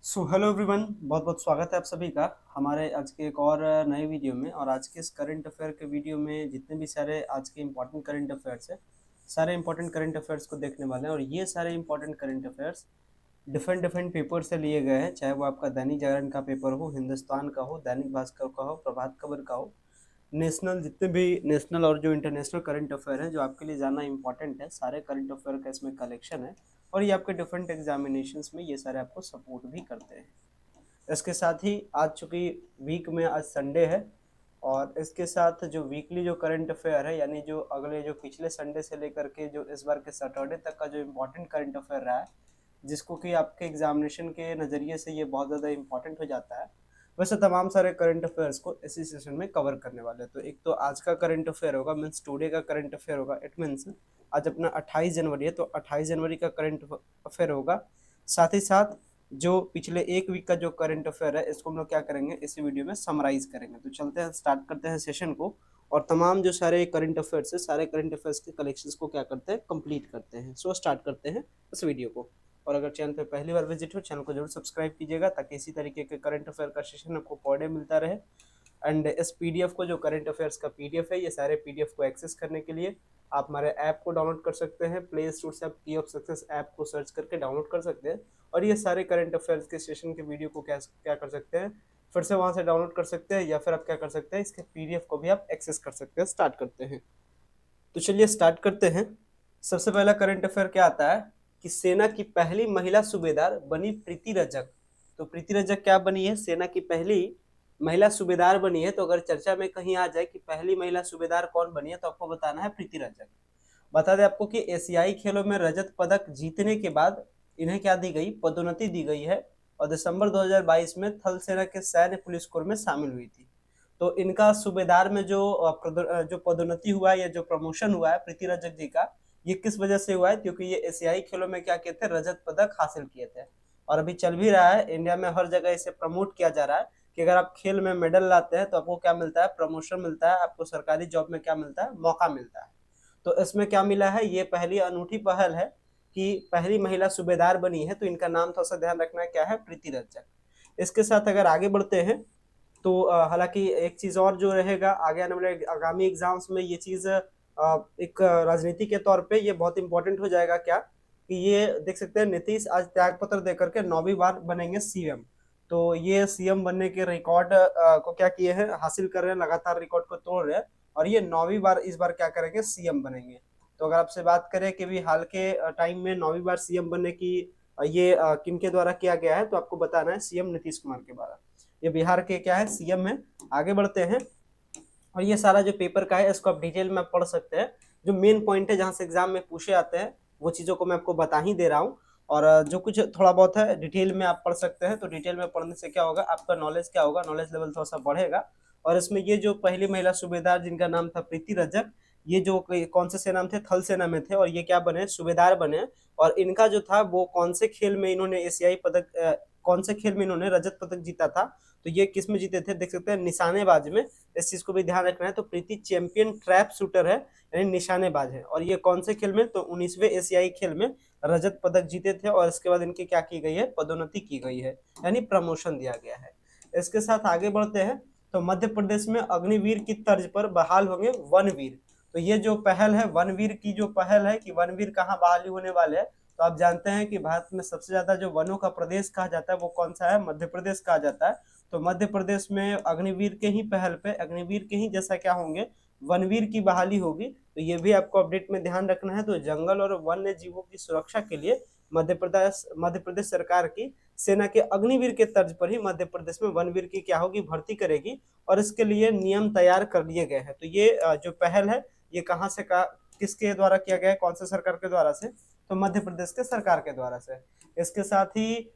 Hello everyone, बहुत बहुत स्वागत है आप सभी का हमारे आज के एक और नए वीडियो में। और आज के इस करंट अफेयर के वीडियो में जितने भी सारे आज के इम्पोर्टेंट करंट अफेयर्स है, सारे इम्पोर्टेंट करंट अफेयर्स को देखने वाले हैं। और ये सारे important current affairs different different paper से लिए गए हैं, चाहे वो आपका दैनिक जागरण का पेपर हो, हिंदुस्तान का हो, दैनिक भास्कर का हो, प्रभात खबर का हो, नेशनल, जितने भी नेशनल और जो इंटरनेशनल करंट अफेयर है जो आपके लिए जानना इंपॉर्टेंट है, सारे करंट अफेयर का इसमें कलेक्शन है। और ये आपके डिफरेंट एग्जामिनेशंस में ये सारे आपको सपोर्ट भी करते हैं। इसके साथ ही आज चूंकि वीक में आज संडे है, और इसके साथ जो वीकली जो करंट अफेयर है, यानी जो अगले जो पिछले संडे से लेकर के जो इस बार के सैटरडे तक का जो इम्पोर्टेंट करंट अफेयर रहा है, जिसको कि आपके एग्जामिनेशन के नज़रिए से ये बहुत ज़्यादा इंपॉर्टेंट हो जाता है, वैसे तमाम सारे करंट अफेयर्स को इसी सेशन में कवर करने वाले हैं। तो एक तो आज का करंट अफेयर होगा, मीन्स टुडे का करंट अफेयर होगा। इट मीन्स आज अपना 28 जनवरी है, तो 28 जनवरी का करंट अफेयर होगा। साथ ही साथ जो पिछले एक वीक का जो करंट अफेयर है, इसको हम लोग क्या करेंगे, इसी वीडियो में समराइज करेंगे। तो चलते हैं, स्टार्ट करते हैं सेशन को, और तमाम जो सारे करंट अफेयर्स है, सारे करंट अफेयर्स के कलेक्शंस को क्या करते हैं, कंप्लीट करते हैं। सो स्टार्ट करते हैं इस वीडियो को। और अगर चैनल पे पहली बार विजिट हो, चैनल को जरूर सब्सक्राइब कीजिएगा, ताकि इसी तरीके के करंट अफेयर का सेशन आपको पर डे मिलता रहे। एंड इस पीडीएफ को, जो करंट अफेयर्स का पीडीएफ है, ये सारे पीडीएफ को एक्सेस करने के लिए आप हमारे ऐप को डाउनलोड कर सकते हैं। प्ले स्टोर से आप की ऑफ सक्सेस ऐप को सर्च करके डाउनलोड कर सकते हैं, और ये सारे करंट अफेयर्स के सेशन के वीडियो को क्या क्या कर सकते हैं, फिर से वहां से डाउनलोड कर सकते हैं, या फिर आप क्या कर सकते हैं, इसके पीडीएफ को भी आप एक्सेस कर सकते हैं। स्टार्ट करते हैं, तो चलिए स्टार्ट करते हैं। सबसे पहला करंट अफेयर क्या आता है कि सेना की पहली महिला सूबेदार बनी प्रीति रजक। तो प्रीति रजक क्या बनी है, सेना की पहली महिला सूबेदार बनी है। तो अगर चर्चा में कहीं आ जाए कि पहली महिला सूबेदार कौन बनी है, तो आपको बताना है प्रीति रजक। बता दें आपको कि एशियाई खेलों में रजत पदक जीतने के बाद इन्हें क्या दी गई, पदोन्नति दी गई है, और दिसंबर 2022 में थल सेना के सैन्य पुलिस कोर में शामिल हुई थी। तो इनका सूबेदार में जो पदोन्नति हुआ है या जो प्रमोशन हुआ है प्रीति रजक जी का, ये किस वजह से हुआ है, क्योंकि ये एशियाई खेलों में क्या किए थे, रजत पदक हासिल किए थे। और अभी चल भी रहा है, इंडिया में हर जगह इसे प्रमोट किया जा रहा है कि अगर आप खेल में मेडल लाते हैं तो आपको क्या मिलता है, प्रमोशन मिलता है, आपको सरकारी जॉब में क्या मिलता है, मौका मिलता है। तो इसमें क्या मिला है, ये पहली अनूठी पहल है कि पहली महिला सूबेदार बनी है। तो इनका नाम थोड़ा सा ध्यान रखना है, क्या है, प्रीति रजक। इसके साथ अगर आगे बढ़ते हैं, तो हालांकि एक चीज और जो रहेगा आगे आने वाले आगामी एग्जाम्स में, ये चीज एक राजनीति के तौर पे ये बहुत इंपॉर्टेंट हो जाएगा, क्या कि ये देख सकते हैं, नीतीश आज त्याग पत्र देकर के 9वीं बार बनेंगे सीएम। तो ये सीएम बनने के रिकॉर्ड को क्या किए हैं, हासिल कर रहे हैं, लगातार रिकॉर्ड को तोड़ रहे हैं, और ये 9वीं बार इस बार क्या करेंगे, सीएम बनेंगे। तो अगर आपसे बात करें कि भी हाल के टाइम में 9वीं बार सीएम बनने की ये किनके द्वारा किया गया है, तो आपको बताना है सीएम नीतीश कुमार के द्वारा। ये बिहार के क्या है, सीएम है। आगे बढ़ते हैं, और ये सारा जो पेपर का है इसको आप डिटेल में पढ़ सकते हैं। जो मेन पॉइंट है जहां से एग्जाम में पूछे आते हैं, वो चीजों को मैं आपको बता ही दे रहा हूँ। और जो कुछ थोड़ा बहुत है डिटेल में आप पढ़ सकते हैं। तो डिटेल में पढ़ने से क्या होगा, आपका नॉलेज क्या होगा, नॉलेज लेवल थोड़ा सा बढ़ेगा। और इसमें ये जो पहली महिला सूबेदार जिनका नाम था प्रीति रजक, ये जो कौन से सेना में थे, थल सेना में थे, और ये क्या बने, सूबेदार बने। और इनका जो था वो कौन से खेल में इन्होंने एशियाई पदक कौन से खेल में इन्होंने रजत पदक जीता था, तो ये किस में जीते थे, देख सकते हैं, निशानेबाज में। इस चीज को भी ध्यान रखना है। तो प्रीति चैंपियन ट्रैप शूटर है, यानी निशानेबाज है। और ये कौन से खेल में, तो 19वें एशियाई खेल में रजत पदक जीते थे। और इसके बाद इनकी क्या की गई है, पदोन्नति की गई है, यानी प्रमोशन दिया गया है। इसके साथ आगे बढ़ते हैं, तो मध्य प्रदेश में अग्निवीर की तर्ज पर बहाल होंगे वनवीर। तो ये जो पहल है, वनवीर की जो पहल है कि वनवीर कहाँ बहाली होने वाले हैं, तो आप जानते हैं कि भारत में सबसे ज्यादा जो वनों का प्रदेश कहा जाता है वो कौन सा है, मध्य प्रदेश कहा जाता है। तो मध्य प्रदेश में अग्निवीर के ही पहल पे, अग्निवीर के ही जैसा क्या होंगे, वनवीर की बहाली होगी। तो ये भी आपको अपडेट में ध्यान रखना है। तो जंगल और वन्य जीवों की सुरक्षा के लिए मध्य प्रदेश सरकार की सेना के अग्निवीर के तर्ज पर ही मध्य प्रदेश में वनवीर की क्या होगी, भर्ती करेगी। और इसके लिए नियम तैयार कर लिए गए हैं। तो ये जो पहल है, ये कहाँ से किसके द्वारा किया गया है, कौन से सरकार के द्वारा से, तो मध्य प्रदेश के सरकार के द्वारा से। इसके साथ ही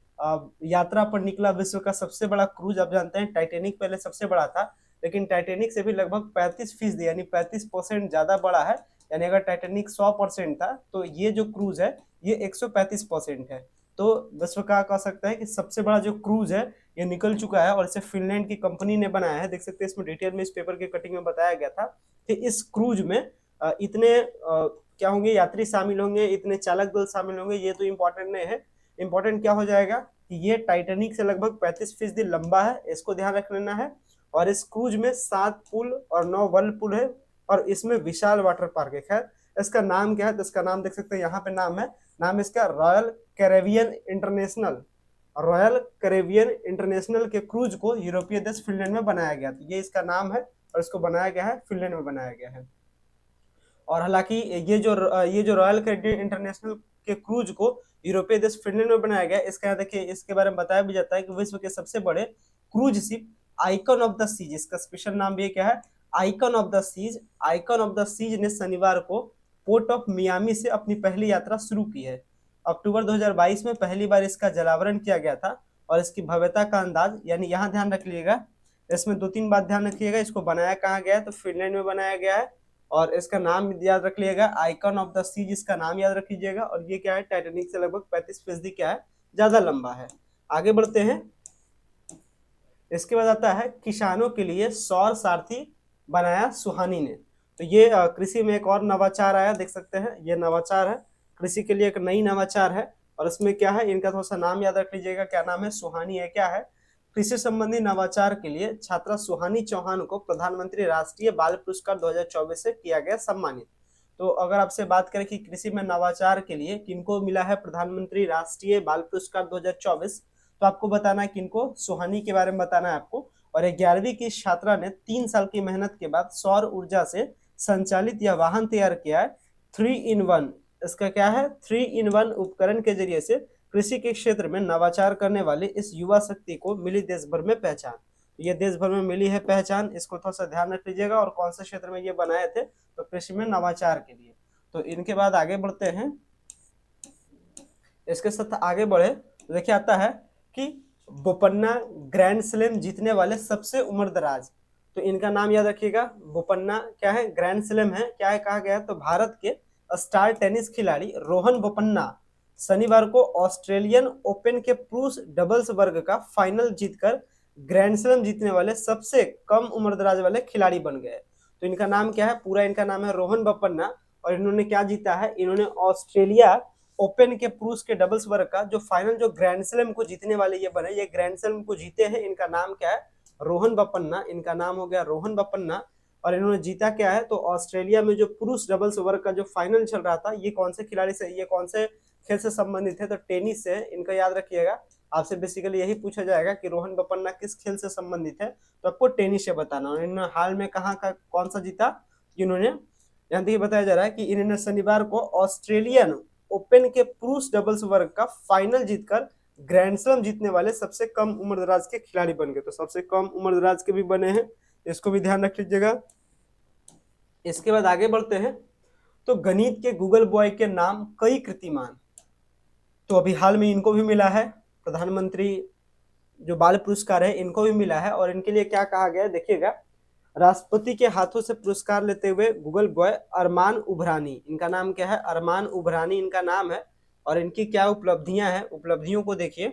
यात्रा पर निकला विश्व का सबसे बड़ा क्रूज। आप जानते हैं टाइटेनिक पहले सबसे बड़ा था, लेकिन टाइटेनिक से भी लगभग 35% यानी 35% ज्यादा बड़ा है। यानी अगर टाइटेनिक 100% था, तो ये जो क्रूज है ये 135% है। तो विश्व का कह सकता है कि सबसे बड़ा जो क्रूज है ये निकल चुका है, और इसे फिनलैंड की कंपनी ने बनाया है। देख सकते हैं इसमें डिटेल में इस पेपर के कटिंग में बताया गया था कि इस क्रूज में इतने क्या होंगे, यात्री शामिल होंगे, इतने चालक दल शामिल होंगे। ये तो इम्पोर्टेंट नहीं है, इम्पोर्टेंट क्या हो जाएगा, कि ये टाइटैनिक से लगभग 35% लंबा है, इसको ध्यान रख लेना है। और इस क्रूज में 7 पुल और 9 व्हर्लपूल है और इसमें विशाल वाटर पार्क है। खैर इसका नाम क्या है, तो इसका नाम देख सकते हैं यहाँ पे नाम इसका royal Caribbean international. Royal Caribbean international के क्रूज को यूरोपीय देश फिनलैंड में बनाया गया, तो ये इसका नाम है और इसको बनाया गया है फिनलैंड में बनाया गया है। और हालांकि ये जो रॉयल कैरेबियन इंटरनेशनल के क्रूज को यूरोपीय देश फिनलैंड में बनाया गया, इसका यहाँ देखिए इसके बारे में बताया भी जाता है कि विश्व के सबसे बड़े cruise ship icon of the seas, इसका स्पेशल नाम भी क्या है, icon of the seas. Icon of the seas ने शनिवार को पोर्ट ऑफ मियामी से अपनी पहली यात्रा शुरू की है। अक्टूबर 2022 में पहली बार इसका जलावरण किया गया था और इसकी भव्यता का अंदाज, यानी यहाँ ध्यान रख लीजिएगा, इसमें 2-3 बात ध्यान रखिएगा। इसको बनाया कहाँ गया है, तो फिनलैंड में बनाया गया है और इसका नाम याद रख लिएगा, आइकन ऑफ द सीज इसका नाम याद रख लीजिएगा। और ये क्या है, टाइटैनिक से लगभग 35% क्या है, ज्यादा लंबा है। आगे बढ़ते हैं। इसके बाद आता है किसानों के लिए सौर सारथी बनाया सुहानी ने। तो ये कृषि में एक और नवाचार आया, देख सकते हैं ये नवाचार है, कृषि के लिए एक नई नवाचार है। और इसमें क्या है, इनका थोड़ा सा नाम याद रख लीजिएगा, क्या नाम है, सुहानी है। क्या है, कृषि संबंधी नवाचार के लिए छात्रा सुहानी चौहान को प्रधानमंत्री राष्ट्रीय बाल पुरस्कार 2024 से किया गया सम्मानित। तो अगर आपसे बात करें कि कृषि में नवाचार के लिए किनको मिला है प्रधानमंत्री राष्ट्रीय बाल पुरस्कार 2024, तो आपको बताना है किनको, सुहानी के बारे में बताना है आपको। और 11वीं की छात्रा ने 3 साल की मेहनत के बाद सौर ऊर्जा से संचालित यह वाहन तैयार किया है। 3-in-1, इसका क्या है, 3-in-1 उपकरण के जरिए से कृषि के क्षेत्र में नवाचार करने वाली इस युवा शक्ति को मिली देश भर में पहचान। ये देश भर में मिली है पहचान, इसको थोड़ा सा ध्यान रख लीजिएगा। और कौन से क्षेत्र में ये बनाए थे, तो कृषि में नवाचार के लिए। तो इनके बाद आगे बढ़ते हैं। इसके साथ आगे बढ़े तो देखिए आता है कि बोपन्ना ग्रैंड स्लैम जीतने वाले सबसे उम्रदराज, तो इनका नाम याद रखिएगा। बोपन्ना क्या है, ग्रैंड स्लैम है, क्या है कहा गया है, तो भारत के स्टार टेनिस खिलाड़ी रोहन बोपन्ना शनिवार को ऑस्ट्रेलियन ओपन के पुरुष डबल्स वर्ग का फाइनल जीतकर ग्रैंड स्लैम जीतने वाले सबसे कम उम्रदराज वाले खिलाड़ी बन गए। तो इनका नाम क्या है, पूरा इनका नाम है रोहन बोपन्ना। और इन्होंने क्या जीता है, इन्होंने ऑस्ट्रेलिया ओपन के पुरुष के डबल्स वर्ग का जो फाइनल जो ग्रैंड स्लैम को जीतने वाले ये बने, ये ग्रैंड स्लैम को जीते हैं। इनका नाम क्या है, रोहन बोपन्ना, इनका नाम हो गया रोहन बोपन्ना। और इन्होंने जीता क्या है, तो ऑस्ट्रेलिया में जो पुरुष डबल्स वर्ग का जो फाइनल चल रहा था, ये कौन से खिलाड़ी से, ये कौन से खेल से संबंधित है, तो टेनिस से। इनका याद रखिएगा, आपसे बेसिकली यही पूछा जाएगा कि रोहन बोपन्ना किस खेल से संबंधित है, तो आपको टेनिस से बताना। और इन्होंने हाल में कहाँ का कौन सा जीता, इन्होंने यहाँ देखिए बताया जा रहा है कि इन्होंने शनिवार को ऑस्ट्रेलियन ओपन के पुरुष डबल्स वर्ग का फाइनल जीतकर ग्रैंड स्लैम जीतने वाले सबसे कम उम्रदराज के खिलाड़ी बन गए। तो सबसे कम उम्रदराज के भी बने हैं, इसको भी ध्यान रख लीजिएगा। इसके बाद आगे बढ़ते हैं। तो गणित के गूगल बॉय के नाम कई कीर्तिमान, तो अभी हाल में इनको भी मिला है, प्रधानमंत्री जो बाल पुरस्कार है इनको भी मिला है। और इनके लिए क्या कहा गया है देखिएगा, राष्ट्रपति के हाथों से पुरस्कार लेते हुए गूगल बॉय अरमान उभरानी, इनका नाम क्या है, अरमान उभरानी इनका नाम है। और इनकी क्या उपलब्धियां हैं, उपलब्धियों को देखिए,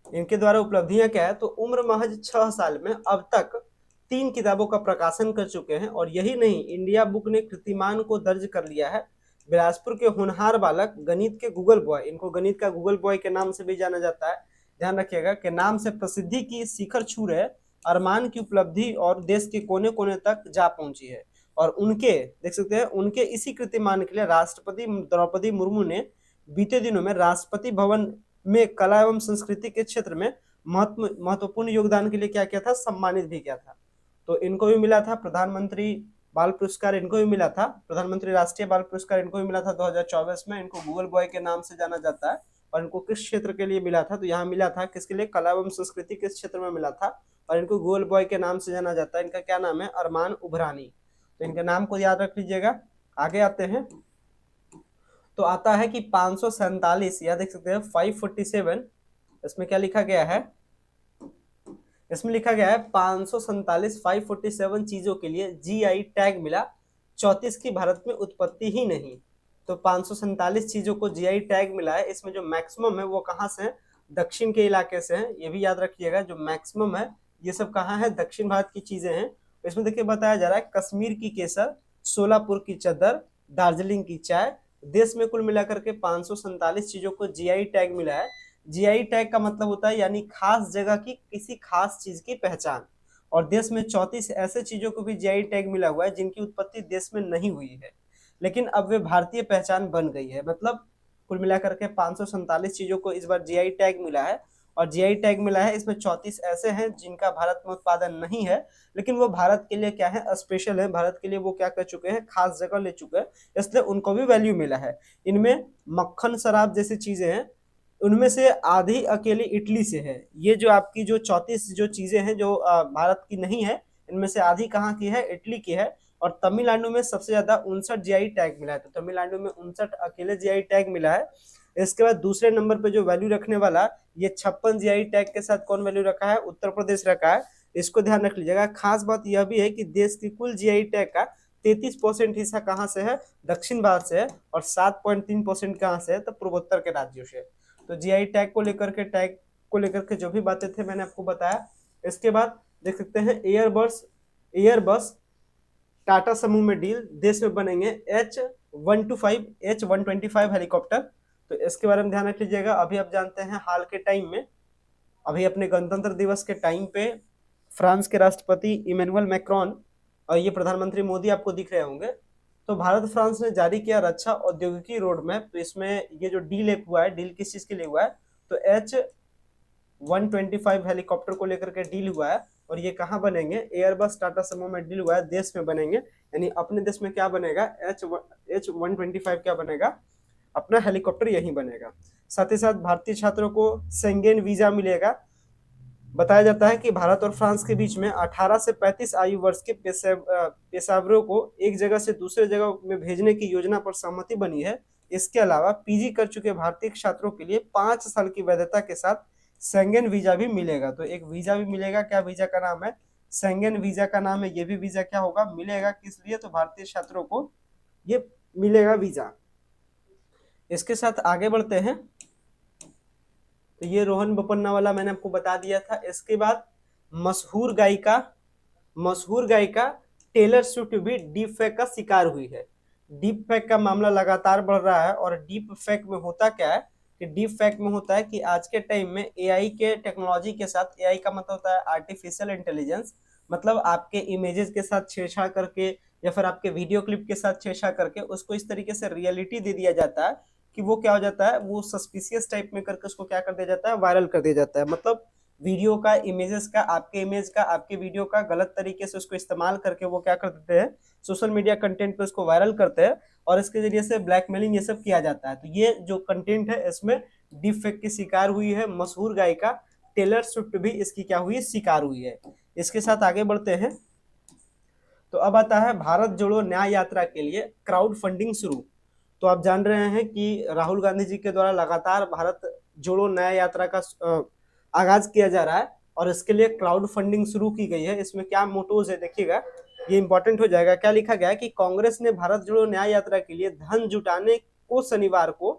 इनके द्वारा उपलब्धियां क्या है, तो उम्र महज 6 साल में अब तक 3 किताबों का प्रकाशन कर चुके हैं। और यही नहीं, इंडिया बुक ने कीर्तिमान को दर्ज कर लिया है। बिलासपुर के होनहार बालक गणित के गूगल बॉय, इनको गणित का गूगल बॉय के नाम से भी जाना जाता है, ध्यान रखिएगा, के नाम से प्रसिद्धि की शिखर छू रहे अरमान की उपलब्धि और देश के कोने कोने तक जा पहुंची है। और उनके देख सकते हैं, उनके इसी कीर्तिमान के लिए राष्ट्रपति द्रौपदी मुर्मू ने बीते दिनों में राष्ट्रपति भवन में कला एवं संस्कृति के क्षेत्र में महत्वपूर्ण योगदान के लिए क्या किया था, सम्मानित भी किया था। तो इनको भी मिला था प्रधानमंत्री बाल पुरस्कार, इनको भी मिला था प्रधानमंत्री राष्ट्रीय बाल पुरस्कार, इनको भी मिला था 2024 में। इनको गूगल बॉय के नाम से जाना जाता है। और इनको किस क्षेत्र के लिए मिला था, तो यहाँ मिला था किसके लिए, कला एवं संस्कृति किस क्षेत्र में मिला था। और इनको गूगल बॉय के नाम से जाना जाता है। इनका क्या नाम है, अरमान उभरानी, तो इनके नाम को याद रख लीजिएगा। आगे आते हैं। तो आता है कि 547, यह देख सकते हैं 547, इसमें क्या लिखा गया है, इसमें लिखा गया है 547 चीजों के लिए जीआई टैग मिला, 34 की भारत में उत्पत्ति ही नहीं। तो 547 चीजों को जीआई टैग मिला है, इसमें जो मैक्सिमम है वो कहाँ से है, दक्षिण के इलाके से है। ये भी याद रखिएगा, जो मैक्सिमम है ये सब कहाँ है, दक्षिण भारत की चीजें हैं। इसमें देखिए बताया जा रहा है कश्मीर की केसर, सोलापुर की चद्दर, दार्जिलिंग की चाय। देश में कुल मिलाकर के 547 चीजों को जीआई टैग मिला है, जीआई टैग का मतलब होता है यानी खास जगह की किसी खास चीज की पहचान। और देश में 34 ऐसे चीजों को भी जीआई टैग मिला हुआ है जिनकी उत्पत्ति देश में नहीं हुई है, लेकिन अब वे भारतीय पहचान बन गई है। मतलब कुल मिलाकर के 547 चीजों को इस बार जीआई टैग मिला है। और जीआई टैग मिला है, इसमें 34 ऐसे हैं जिनका भारत में उत्पादन नहीं है, लेकिन वो भारत के लिए क्या है, स्पेशल है। भारत के लिए वो क्या कर चुके हैं, खास जगह ले चुके हैं, इसलिए उनको भी वैल्यू मिला है। इनमें मक्खन, शराब जैसी चीजें हैं, उनमें से आधी अकेले इटली से है। ये जो आपकी जो 34 जो चीजें हैं जो भारत की नहीं है, इनमें से आधी कहाँ की है, इटली की है। और तमिलनाडु में सबसे ज्यादा 59 जीआई टैग मिला है, तो तमिलनाडु में 59 अकेले जीआई टैग मिला है। इसके बाद दूसरे नंबर पे जो वैल्यू रखने वाला, ये 56 जीआई टैग के साथ कौन वैल्यू रखा है, उत्तर प्रदेश रखा है। इसको ध्यान रख लीजिएगा। खास बात यह भी है कि देश की कुल जीआई टैग का 33% हिस्सा कहाँ से है, दक्षिण भारत से है, और 7.3% कहाँ से है, तो पूर्वोत्तर के राज्यों से। तो जीआई टैग को लेकर के जो भी बातें थे मैंने आपको बताया। इसके बाद देख सकते हैं एयरबस टाटा समूह में डील, देश में बनेंगे H125 हेलीकॉप्टर। तो इसके बारे में ध्यान रख लीजिएगा। अभी आप जानते हैं हाल के टाइम में, अभी अपने गणतंत्र दिवस के टाइम पे फ्रांस के राष्ट्रपति इमैनुअल मैक्रोन और ये प्रधानमंत्री मोदी आपको दिख रहे होंगे, तो भारत फ्रांस ने जारी किया रक्षा औद्योगिकी रोड मैप। तो इसमें ये जो डील हुआ है, डील किस चीज के लिए हुआ है, तो H125 हेलीकॉप्टर को लेकर के डील हुआ है। और ये कहाँ बनेंगे, एयरबस टाटा समूह में डील हुआ है, देश में बनेंगे। यानी अपने देश में क्या बनेगा, H125 क्या बनेगा, अपना हेलीकॉप्टर यही बनेगा। साथ ही साथ भारतीय छात्रों को शेंगेन वीजा मिलेगा। बताया जाता है कि भारत और फ्रांस के बीच में 18 से 35 आयु वर्ष के पेशेवरों को एक जगह से दूसरे जगह में भेजने की योजना पर सहमति बनी है। इसके अलावा पीजी कर चुके भारतीय छात्रों के लिए 5 साल की वैधता के साथ शेंगेन वीजा भी मिलेगा। तो एक वीजा भी मिलेगा, क्या वीजा का नाम है, शेंगेन वीजा का नाम है। ये भी वीजा क्या होगा, मिलेगा, किस लिए, तो भारतीय छात्रों को ये मिलेगा वीजा। इसके साथ आगे बढ़ते हैं। तो ये रोहन बोपन्ना वाला मैंने आपको बता दिया था। इसके बाद मशहूर गायिका टेलर स्विफ्ट भी डीप फेक का शिकार हुई है। डीप फेक का मामला लगातार बढ़ रहा है। और डीप फेक में होता क्या है कि डीप फेक में होता है कि आज के टाइम में एआई के टेक्नोलॉजी के साथ, एआई का मतलब होता है आर्टिफिशियल इंटेलिजेंस, मतलब आपके इमेजेस के साथ छेड़छाड़ करके या फिर आपके वीडियो क्लिप के साथ छेड़छाड़ करके उसको इस तरीके से रियलिटी दे दिया जाता है कि वो क्या हो जाता है, वो सस्पिशियस टाइप में करके उसको क्या कर दिया जाता है, वायरल कर दिया जाता है। मतलब वीडियो का, इमेजेस का, आपके इमेज का, आपके वीडियो का गलत तरीके से उसको इस्तेमाल करके वो क्या कर देते हैं, सोशल मीडिया कंटेंट पे उसको वायरल करते हैं और इसके जरिए से ब्लैकमेलिंग ये सब किया जाता है। तो ये जो कंटेंट है इसमें डीप फेक की शिकार हुई है मशहूर गायिका टेलर स्विफ्ट, भी इसकी क्या हुई, शिकार हुई है। इसके साथ आगे बढ़ते हैं। तो अब आता है भारत जोड़ो न्याय यात्रा के लिए क्राउड फंडिंग शुरू। तो आप जान रहे हैं कि राहुल गांधी जी के द्वारा लगातार भारत जोड़ो न्याय यात्रा का आगाज किया जा रहा है और इसके लिए क्राउड फंडिंग शुरू की गई है। इसमें क्या मोटोज है देखिएगा, ये इंपॉर्टेंट हो जाएगा। क्या लिखा गया है कि कांग्रेस ने भारत जोड़ो न्याय यात्रा के लिए धन जुटाने को शनिवार को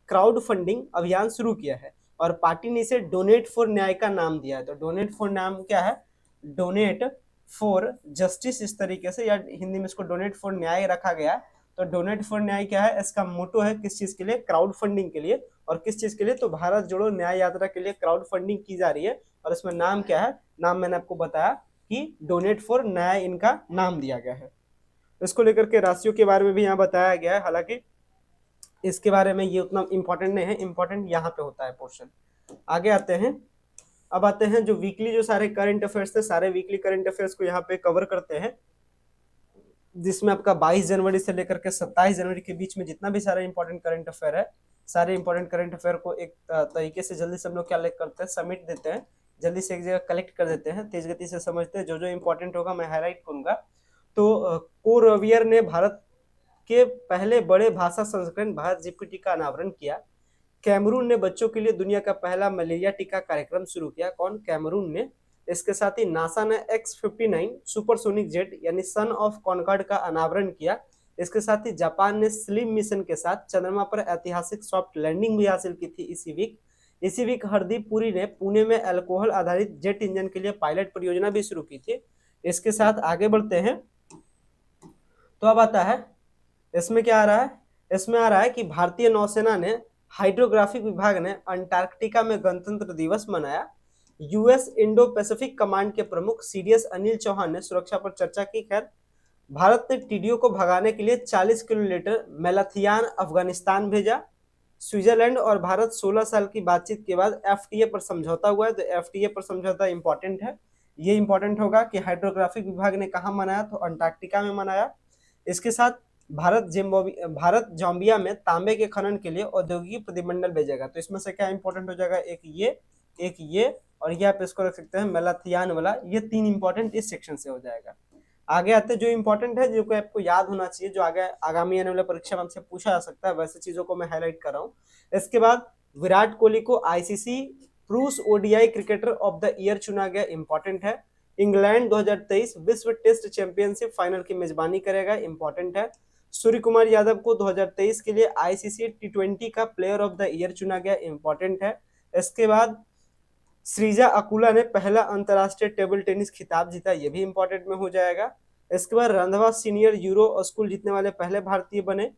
क्राउड फंडिंग अभियान शुरू किया है और पार्टी ने इसे डोनेट फॉर न्याय का नाम दिया है। तो डोनेट फॉर नाम क्या है, डोनेट फॉर जस्टिस, इस तरीके से, या हिंदी में इसको डोनेट फॉर न्याय रखा गया। तो डोनेट फॉर न्याय क्या है, इसका मोटो है किस चीज के लिए, क्राउड फंडिंग के लिए। और किस चीज के लिए, तो भारत जोड़ो न्याय यात्रा के लिए क्राउड फंडिंग की जा रही है। और इसमें नाम क्या है, नाम मैंने आपको बताया कि डोनेट फॉर न्याय इनका नाम दिया गया है। इसको लेकर के राशियों के बारे में भी यहाँ बताया गया है, हालांकि इसके बारे में ये उतना इंपॉर्टेंट नहीं है, इंपॉर्टेंट यहाँ पे होता है पोर्शन। आगे आते हैं। अब आते हैं जो वीकली जो सारे करंट अफेयर्स थे, सारे वीकली करंट अफेयर्स को यहाँ पे कवर करते हैं, जिसमें आपका 22 जनवरी से लेकर के 27 जनवरी के बीच में जितना भी सारा इंपॉर्टेंट करंट अफेयर है, सारे इंपॉर्टेंट करंट अफेयर को एक तरीके से जल्दी से हम लोग क्या करते हैं, सबमिट देते हैं, जल्दी से एक जगह कलेक्ट कर देते हैं, तेज गति से समझते हैं। जो जो इंपॉर्टेंट होगा मैं हाईलाइट करूंगा। तो कोरवियर ने भारत के पहले बड़े भाषा संस्करण भारत जीपीटी का अनावरण किया। कैमरून ने बच्चों के लिए दुनिया का पहला मलेरिया टीका कार्यक्रम शुरू किया। कौन, कैमरून ने। इसके साथ ही नासा ने X-59 सुपरसोनिक जेट यानी सन ऑफ कॉनकॉर्ड का अनावरण किया। इसके साथ ही जापान ने स्लिम मिशन के साथ चंद्रमा पर ऐतिहासिक सॉफ्ट लैंडिंग भी हासिल की थी इसी वीक हरदीप पुरी ने पुणे में अल्कोहल आधारित जेट इंजन के लिए पायलट परियोजना भी शुरू की थी। इसके साथ आगे बढ़ते हैं। तो अब आता है, इसमें क्या आ रहा है, इसमें आ रहा है कि भारतीय नौसेना ने हाइड्रोग्राफिक विभाग ने अंटार्कटिका में गणतंत्र दिवस मनाया। यूएस इंडो पैसिफिक कमांड के प्रमुख सीडीएस अनिल चौहान ने सुरक्षा पर चर्चा की। खैर, भारत ने टीडीओ को भगाने के लिए 40 किलोमीटर मेलाथियान अफगानिस्तान भेजा। स्विट्जरलैंड और भारत 16 साल की बातचीत के बाद एफटीए पर समझौता हुआ है। तो एफटीए पर समझौता इंपॉर्टेंट है। ये इंपॉर्टेंट होगा कि हाइड्रोग्राफिक विभाग ने कहाँ मनाया, तो अंटार्कटिका में मनाया। इसके साथ भारत जाम्बिया में तांबे के खनन के लिए औद्योगिक प्रतिमंडल भेजेगा। तो इसमें से क्या इंपॉर्टेंट हो जाएगा, एक ये और ये आप इसको रख सकते हैं मेलाथियान वाला। ये 3 इंपॉर्टेंट इस सेक्शन से हो जाएगा। आगे आते जो इंपॉर्टेंट है, जो आपको याद होना चाहिए, जो आगे आगामी आने वाले परीक्षा में हमसे पूछा जा सकता है, वैसे चीजों को मैं हाईलाइट कर रहा हूँ। इसके बाद विराट कोहली को आईसीसी प्रूस ODI cricketer of the year चुना गया, इंपॉर्टेंट है। इंग्लैंड 2023 विश्व टेस्ट चैंपियनशिप फाइनल की मेजबानी करेगा, इंपॉर्टेंट है। सूर्य कुमार यादव को 2023 के लिए आईसीसी टी20 का प्लेयर ऑफ द ईयर चुना गया, इंपॉर्टेंट है। इसके बाद श्रीजा अकुला ने पहला अंतरराष्ट्रीय टेबल टेनिस खिताब जीता, ये भी इंपॉर्टेंट में हो जाएगा। इसके बाद रंधवा सीनियर यूरो स्कूल जीतने वाले पहले भारतीय बने।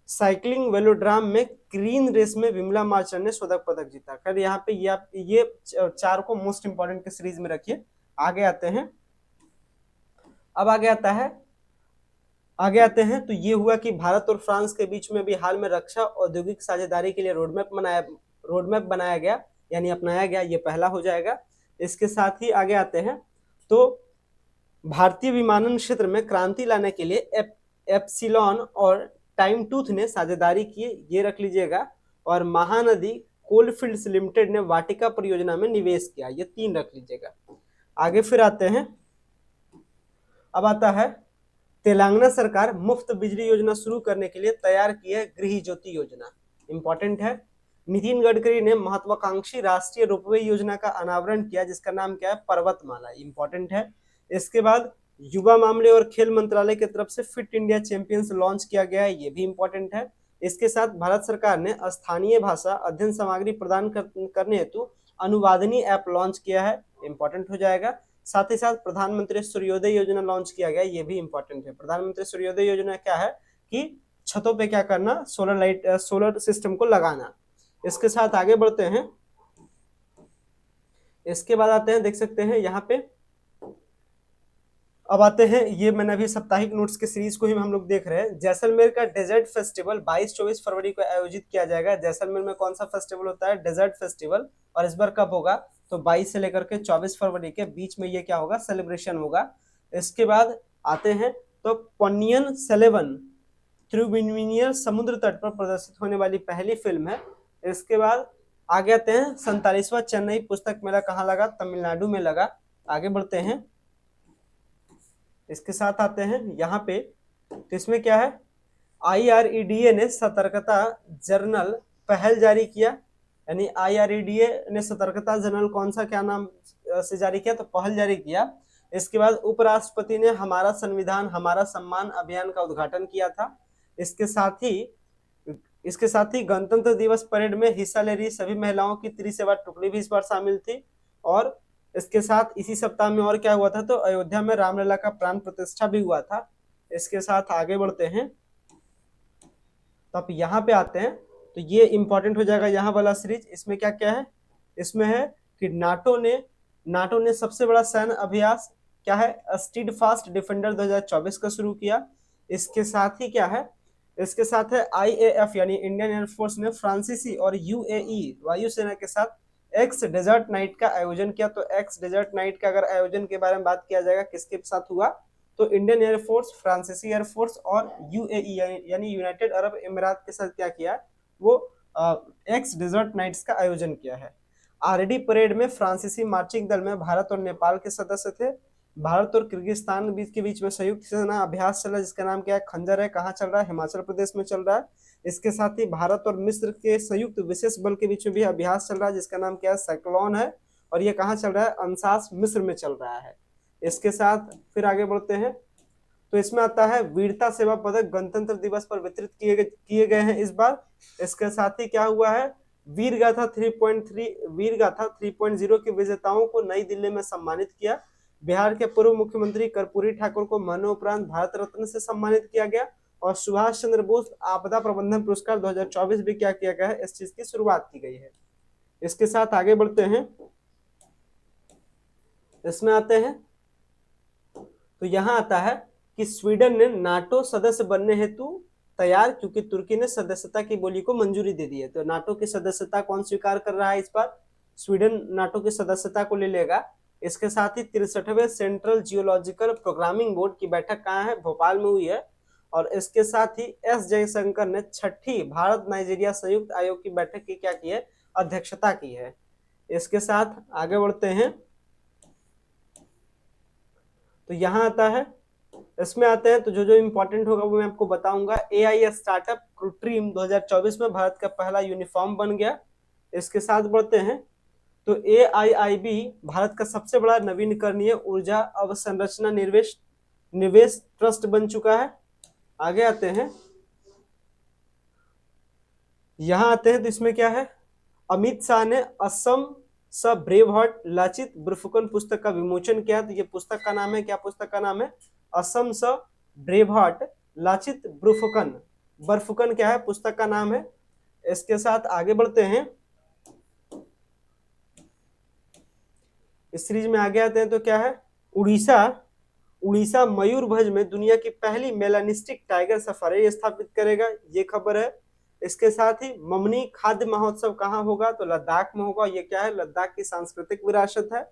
साइकिलिंग वेलोड्राम में ग्रीन रेस में विमला मार्चंट ने स्वर्ण पदक जीता। खैर यहाँ पे ये 4 को मोस्ट इंपॉर्टेंट के सीरीज में रखिए। आगे आते हैं, अब आगे आते हैं तो ये हुआ कि भारत और फ्रांस के बीच में भी हाल में रक्षा औद्योगिक साझेदारी के लिए रोडमैप बनाया गया, यानी अपनाया गया, ये पहला हो जाएगा। इसके साथ ही आगे आते हैं तो भारतीय विमानन क्षेत्र में क्रांति लाने के लिए एप्सिलॉन और टाइम टूथ ने साझेदारी की, ये रख लीजिएगा। और महानदी कोलफील्ड्स लिमिटेड ने वाटिका परियोजना में निवेश किया, ये 3 रख लीजिएगा। आगे फिर आते हैं, अब आता है तेलंगाना सरकार मुफ्त बिजली योजना शुरू करने के लिए तैयार की है गृह ज्योति योजना, इंपॉर्टेंट है। नितिन गडकरी ने महत्वाकांक्षी राष्ट्रीय रोपवे योजना का अनावरण किया, जिसका नाम क्या है, पर्वतमाला, इंपॉर्टेंट है। इसके बाद युवा मामले और खेल मंत्रालय की तरफ से फिट इंडिया चैंपियंस लॉन्च किया गया है, ये भी इंपॉर्टेंट है। इसके साथ भारत सरकार ने स्थानीय भाषा अध्ययन सामग्री प्रदान करने हेतु अनुवादनी ऐप लॉन्च किया है, इंपॉर्टेंट हो जाएगा। साथ ही साथ प्रधानमंत्री सूर्योदय योजना लॉन्च किया गया, ये भी इंपॉर्टेंट है। प्रधानमंत्री सूर्योदय योजना क्या है कि छतों पे क्या करना, सोलर सिस्टम को लगाना। इसके साथ आगे बढ़ते हैं, इसके बाद आते हैं, देख सकते हैं यहाँ पे, अब आते हैं, ये मैंने अभी साप्ताहिक नोट्स के सीरीज को ही हम लोग देख रहे हैं। जैसलमेर का डेजर्ट फेस्टिवल 22-24 फरवरी को आयोजित किया जाएगा। जैसलमेर में कौन सा फेस्टिवल होता है, डेजर्ट फेस्टिवल, और इस बार कब होगा, तो 22 से लेकर के 24 फरवरी के बीच में ये क्या होगा, सेलिब्रेशन होगा। इसके बाद आते हैं तो पोन्नियिन सेल्वन तिरुवेन्नियर समुद्र तट पर प्रदर्शित होने वाली पहली फिल्म है। इसके बाद आगे आते हैं, 47वां चेन्नई पुस्तक मेला कहाँ लगा, तमिलनाडु में लगा। आगे बढ़ते हैं, इसके साथ आते हैं यहाँ पे, तो इसमें क्या है, IREDA ने सतर्कता जर्नल पहल जारी किया, यानी IREDA ने सतर्कता जर्नल कौन सा, क्या नाम से जारी किया, तो पहल जारी किया। इसके बाद उपराष्ट्रपति ने हमारा संविधान हमारा सम्मान अभियान का उद्घाटन किया था। इसके साथ ही गणतंत्र दिवस परेड में हिस्सा ले रही सभी महिलाओं की त्रिसेवा टुकड़ी भी इस बार शामिल थी। और इसके साथ इसी सप्ताह में और क्या हुआ था, तो अयोध्या में रामलला का प्राण प्रतिष्ठा भी हुआ था। इसके साथ आगे बढ़ते हैं, तो आप यहाँ पे आते हैं, तो ये इंपॉर्टेंट हो जाएगा यहाँ वाला सीरीज। इसमें क्या क्या है, इसमें है कि नाटो ने सबसे बड़ा सैन्य अभ्यास क्या है, स्टीडफास्ट डिफेंडर 2024 का शुरू किया। इसके साथ ही क्या है, इसके साथ है IAF यानी इंडियन एयरफोर्स ने फ्रांसीसी और UAE वायुसेना के साथ एक्स डेजर्ट नाइट का आयोजन किया। तो एक्स डेजर्ट नाइट का अगर आयोजन के बारे में बात किया जाएगा, किसके साथ हुआ, तो इंडियन एयरफोर्स, फ्रांसीसी एयरफोर्स और UAE यानी यूनाइटेड अरब अमीरात के साथ क्या किया, वो एक्स डेजर्ट नाइट्स का आयोजन किया है। RD परेड में फ्रांसीसी मार्चिंग दल में भारत और नेपाल के सदस्य थे। भारत और किर्गिस्तान के बीच में संयुक्त सेना अभ्यास चल रहा है, जिसका नाम क्या है, खंजर है। कहाँ चल रहा है, हिमाचल प्रदेश में चल रहा है। इसके साथ ही भारत और मिस्र के संयुक्त विशेष बल के बीच में भी अभ्यास चल रहा है, जिसका नाम क्या है, साइक्लोन है। और ये कहाँ चल रहा है, अंसास मिस्र में चल रहा है। इसके साथ फिर आगे बढ़ते हैं, तो इसमें आता है वीरता सेवा पदक गणतंत्र दिवस पर वितरित किए गए हैं इस बार। इसके साथ ही क्या हुआ है, वीरगाथा 3.0 के विजेताओं को नई दिल्ली में सम्मानित किया। बिहार के पूर्व मुख्यमंत्री कर्पूरी ठाकुर को मरणोपरांत भारत रत्न से सम्मानित किया गया। और सुभाष चंद्र बोस आपदा प्रबंधन पुरस्कार 2024 भी क्या किया गया है, इस चीज की शुरुआत की गई है। इसके साथ आगे बढ़ते हैं, इसमें आते हैं तो यहां आता है कि स्वीडन ने नाटो सदस्य बनने हेतु तैयार, क्योंकि तुर्की ने सदस्यता की बोली को मंजूरी दे दी है। तो नाटो की सदस्यता कौन स्वीकार कर रहा है इस बार, स्वीडन नाटो की सदस्यता को ले लेगा। इसके साथ ही 63वें सेंट्रल जियोलॉजिकल प्रोग्रामिंग बोर्ड की बैठक कहाँ है, भोपाल में हुई है। और इसके साथ ही एस जयशंकर ने छठी भारत नाइजीरिया संयुक्त आयोग की बैठक की क्या की है, अध्यक्षता की है। इसके साथ आगे बढ़ते हैं, तो यहां आता है, इसमें आते हैं तो जो जो इंपॉर्टेंट होगा वो मैं आपको बताऊंगा। एआई स्टार्टअप क्रूट्रीम 2024 में भारत का पहला यूनिफॉर्म बन गया। इसके साथ बढ़ते हैं, तो AIIB भारत का सबसे बड़ा नवीनकरणीय ऊर्जा अवसंरचना निवेश ट्रस्ट बन चुका है। आगे आते हैं, यहां आते हैं तो इसमें क्या है, अमित शाह ने असम स ब्रेव हार्ट लाचित बुरफुकन पुस्तक का विमोचन किया। तो ये पुस्तक का नाम है, क्या पुस्तक का नाम है, असम स ब्रेव हार्ट लाचित बुरफुकन, बरफुकन क्या है पुस्तक का नाम है। इसके साथ आगे बढ़ते हैं, इस सीरीज में आगे आते हैं तो क्या है, उड़ीसा मयूरभंज में दुनिया की पहली मेलानिस्टिक टाइगर सफारी स्थापित करेगा, ये खबर है। इसके साथ ही ममनी खाद्य महोत्सव कहाँ होगा, तो लद्दाख में होगा। ये क्या है, लद्दाख की सांस्कृतिक विरासत है।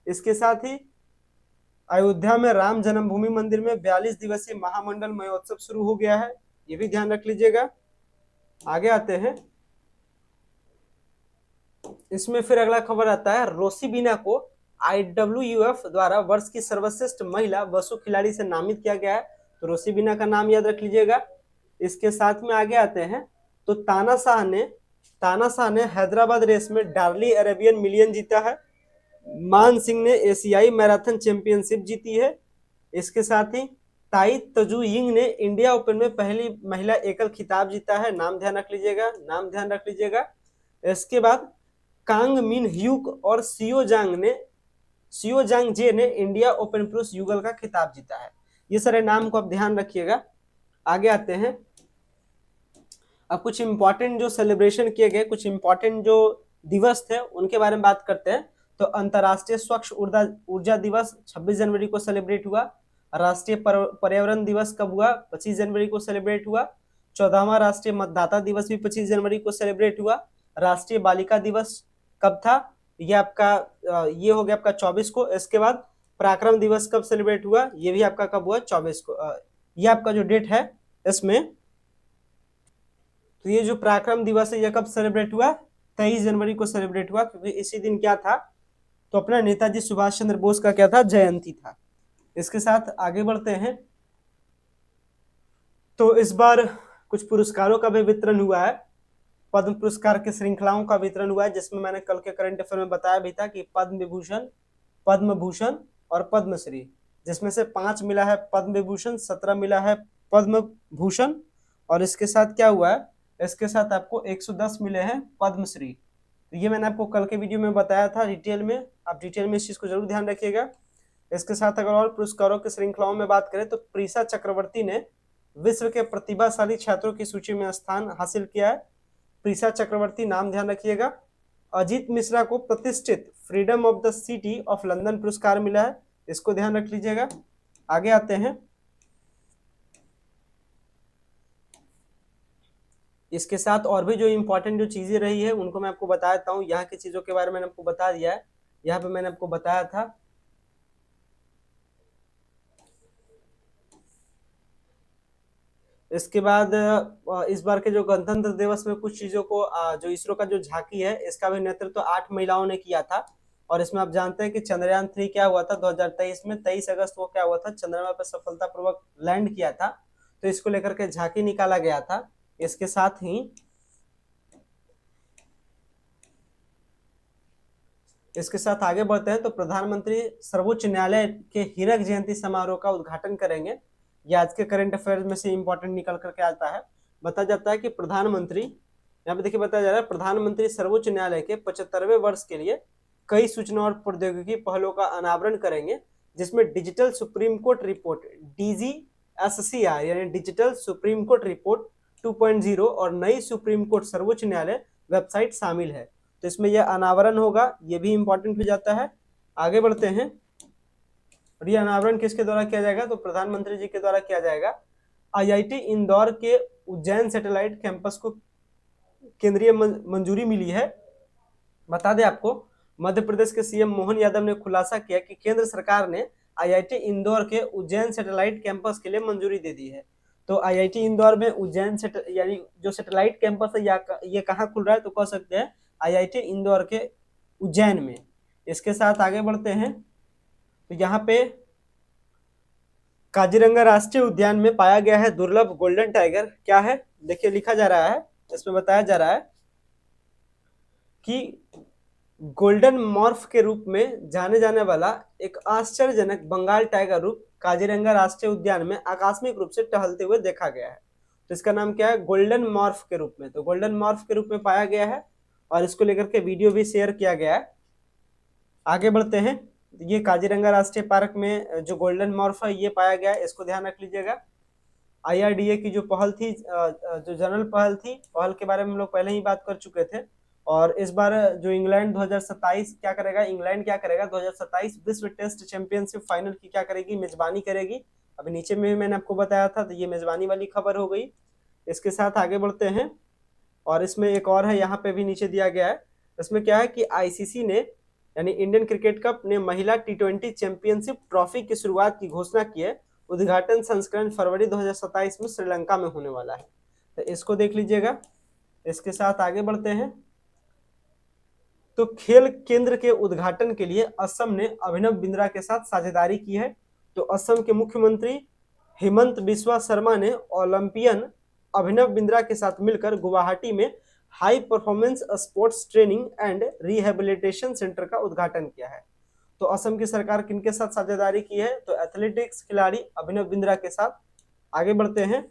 इसके साथ ही अयोध्या में राम जन्मभूमि मंदिर में 42 दिवसीय महामंडल महोत्सव शुरू हो गया है, ये भी ध्यान रख लीजिएगा। आगे आते हैं, इसमें फिर अगला खबर आता है, रोसिबिना को IWF द्वारा वर्ष की सर्वश्रेष्ठ महिला वसु खिलाड़ी से नामित किया गया है। तो रोसिबिना का नाम याद रख लीजिएगा। इसके साथ में आगे आते हैं, तो ताना शाह ने हैदराबाद रेस में डार्ली अरेबियन मिलियन जीता है। मान सिंह ने एशियाई मैराथन चैंपियनशिप जीती है। इसके साथ ही ताई तजू यिंग ने इंडिया ओपन में पहली महिला एकल खिताब जीता है, नाम ध्यान रख लीजिएगा। इसके बाद कांग मिन ह्यूक और सियो जांग जे ने इंडिया ओपन पुरुष युगल का खिताब जीता है। ये सारे नाम को आप ध्यान रखिएगा। आगे आते हैं, अब कुछ इंपॉर्टेंट जो सेलिब्रेशन किए गए, कुछ इंपॉर्टेंट जो दिवस थे उनके बारे में बात करते हैं। तो अंतरराष्ट्रीय स्वच्छ ऊर्जा दिवस 26 जनवरी को सेलिब्रेट हुआ। राष्ट्रीय पर्यावरण दिवस कब हुआ, 25 जनवरी को सेलिब्रेट हुआ। 14वां राष्ट्रीय मतदाता दिवस भी 25 जनवरी को सेलिब्रेट हुआ। राष्ट्रीय बालिका दिवस कब था, ये आपका ये हो गया आपका 24 को। इसके बाद पराक्रम दिवस कब सेलिब्रेट हुआ, ये भी आपका कब हुआ, 24 को। ये आपका जो डेट है इसमें, तो ये जो पराक्रम दिवस है ये कब सेलिब्रेट हुआ, 23 जनवरी को सेलिब्रेट हुआ, क्योंकि इसी दिन क्या था, तो अपना नेताजी सुभाष चंद्र बोस का क्या था, जयंती था। इसके साथ आगे बढ़ते हैं, तो इस बार कुछ पुरस्कारों का भी वितरण हुआ है। पद्म पुरस्कार की श्रृंखलाओं का वितरण हुआ है, जिसमें मैंने कल के करंट अफेयर में बताया भी था कि पद्म विभूषण, पद्म भूषण और पद्मश्री, जिसमें से 5 मिला है पद्म विभूषण, 17 मिला है पद्म भूषण, और इसके साथ क्या हुआ है, इसके साथ आपको 110 मिले हैं पद्मश्री। तो ये मैंने आपको कल के वीडियो में बताया था डिटेल में, आप डिटेल में इस चीज को जरूर ध्यान रखिएगा। इसके साथ अगर और पुरस्कारों की श्रृंखलाओं में बात करें, तो प्रीसा चक्रवर्ती ने विश्व के प्रतिभाशाली छात्रों की सूची में स्थान हासिल किया है। प्रीसा चक्रवर्ती नाम ध्यान रखिएगा। अजीत मिश्रा को प्रतिष्ठित freedom of the city of London पुरस्कार मिला है, इसको ध्यान रख लीजिएगा। आगे आते हैं, इसके साथ और भी जो इंपॉर्टेंट जो चीजें रही है उनको मैं आपको बता देता हूँ। यहाँ की चीजों के बारे में मैंने आपको बता दिया है, यहाँ पे मैंने आपको बताया था। इसके बाद इस बार के जो गणतंत्र दिवस में कुछ चीजों को जो इसरो का जो झांकी है इसका भी नेतृत्व 8 महिलाओं ने किया था। और इसमें आप जानते हैं कि चंद्रयान 3 क्या हुआ था 2023 में, 23 अगस्त को क्या हुआ था, चंद्रमा पर सफलतापूर्वक लैंड किया था। तो इसको लेकर के झांकी निकाला गया था। इसके साथ ही इसके साथ आगे बढ़ते हैं, तो प्रधानमंत्री सर्वोच्च न्यायालय के हीरक जयंती समारोह का उद्घाटन करेंगे। ये आज के करंट अफेयर्स में से इंपॉर्टेंट निकल करके आता है। बताया जाता है कि प्रधानमंत्री, यहाँ पे देखिए बताया जा रहा है, प्रधानमंत्री सर्वोच्च न्यायालय के 75वें वर्ष के लिए कई सूचना और प्रौद्योगिकी पहलों का अनावरण करेंगे, जिसमें digital supreme court report SCR यानी डिजिटल सुप्रीम कोर्ट रिपोर्ट 2.0 और नई सुप्रीम कोर्ट सर्वोच्च न्यायालय वेबसाइट शामिल है। तो इसमें यह अनावरण होगा, ये भी इंपॉर्टेंट हो जाता है। आगे बढ़ते हैं, और ये अनावरण किसके द्वारा किया जाएगा, तो प्रधानमंत्री जी के द्वारा किया जाएगा। IIT इंदौर के उज्जैन सैटेलाइट कैंपस को केंद्रीय मंजूरी मिली है। बता दें आपको, मध्य प्रदेश के सीएम मोहन यादव ने खुलासा किया कि केंद्र सरकार ने IIT इंदौर के उज्जैन सैटेलाइट कैंपस के लिए मंजूरी दे दी है। तो IIT इंदौर में उज्जैन यानी जो सैटेलाइट कैंपस है ये कहाँ खुल रहा है, तो कह सकते हैं IIT इंदौर के उज्जैन में। इसके साथ आगे बढ़ते हैं, तो यहाँ पे काजीरंगा राष्ट्रीय उद्यान में पाया गया है दुर्लभ गोल्डन टाइगर। क्या है, देखिए लिखा जा रहा है, इसमें बताया जा रहा है कि गोल्डन मॉर्फ के रूप में जाने जाने वाला एक आश्चर्यजनक बंगाल टाइगर रूप काजीरंगा राष्ट्रीय उद्यान में आकस्मिक रूप से टहलते हुए देखा गया है। तो इसका नाम क्या है, गोल्डन मॉर्फ के रूप में। तो गोल्डन मॉर्फ के रूप में पाया गया है और इसको लेकर के वीडियो भी शेयर किया गया है। आगे बढ़ते हैं, ये काजीरंगा राष्ट्रीय पार्क में जो गोल्डन मॉर्फ है ये पाया गया है, इसको ध्यान रख लीजिएगा। IRDA की जो पहल थी, जो जनरल पहल थी, पहल के बारे में हम लोग पहले ही बात कर चुके थे। और इस बार जो इंग्लैंड 2027 क्या करेगा, इंग्लैंड क्या करेगा, 2027 विश्व टेस्ट चैंपियनशिप फाइनल की क्या करेगी, मेजबानी करेगी। अभी नीचे में मैंने आपको बताया था, तो ये मेजबानी वाली खबर हो गई। इसके साथ आगे बढ़ते हैं, और इसमें एक और है, यहाँ पे भी नीचे दिया गया है। इसमें क्या है कि ICC ने यानी इंडियन क्रिकेट कप ने महिला T20 चैंपियनशिप ट्रॉफी की शुरुआत की घोषणा की है। उद्घाटन संस्करण फरवरी 2027 में श्रीलंका में होने वाला है, तो इसको देख लीजिएगा। इसके साथ आगे बढ़ते हैं, तो खेल केंद्र के उद्घाटन के लिए असम ने अभिनव बिंद्रा के साथ साझेदारी की है। तो असम के मुख्यमंत्री हेमंत बिस्वा शर्मा ने ओलंपियन अभिनव बिंद्रा के साथ मिलकर गुवाहाटी में high performance sports training and rehabilitation centre का उद्घाटन किया है। तो असम की सरकार किनके साथ साझेदारी की है, तो एथलेटिक्स खिलाड़ी अभिनव बिंद्रा के साथ। आगे बढ़ते हैं,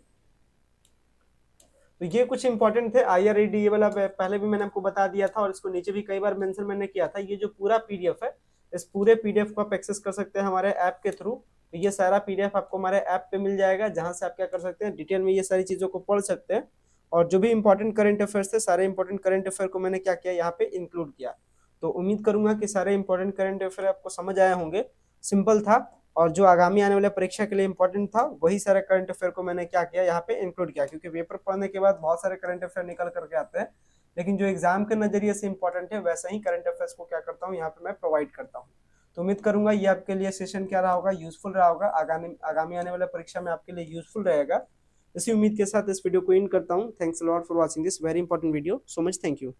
तो ये कुछ इंपॉर्टेंट थे। IRDA वाला पहले भी मैंने आपको बता दिया था और इसको नीचे भी कई बार मेंशन मैंने किया था। ये जो पूरा PDF है, इस पूरे PDF को आप एक्सेस कर सकते हैं हमारे ऐप के थ्रू। तो ये सारा PDF आपको हमारे ऐप पे मिल जाएगा, जहां से आप क्या कर सकते हैं, डिटेल में ये सारी चीजों को पढ़ सकते हैं। और जो भी इंपॉर्टेंट करंट अफेयर्स थे, सारे इंपॉर्टेंट करंट अफेयर को मैंने क्या किया, यहाँ पे इंक्लूड किया। तो उम्मीद करूंगा कि सारे इंपॉर्टेंट करंट अफेयर आपको समझ आए होंगे। सिंपल था, और जो आगामी आने वाले परीक्षा के लिए इंपॉर्टेंट था, वही सारे करंट अफेयर को मैंने क्या किया, यहाँ पे इंक्लूड किया। क्योंकि पेपर पढ़ने के बाद बहुत सारे करंट अफेयर निकल करके आते हैं, लेकिन जो एग्जाम के नजरिए से इंपॉर्टेंट है, वैसा ही करंट अफेयर्स को क्या करता हूँ, यहाँ पे मैं प्रोवाइड करता हूँ। तो उम्मीद करूंगा ये आपके लिए सेशन क्या रहा होगा, यूजफुल रहा होगा, आगामी आने वाले परीक्षा में आपके लिए यूजफुल रहेगा। इसी उम्मीद के साथ इस वीडियो को इन करता हूँ। Thanks a lot for watching this very important video. So much thank you.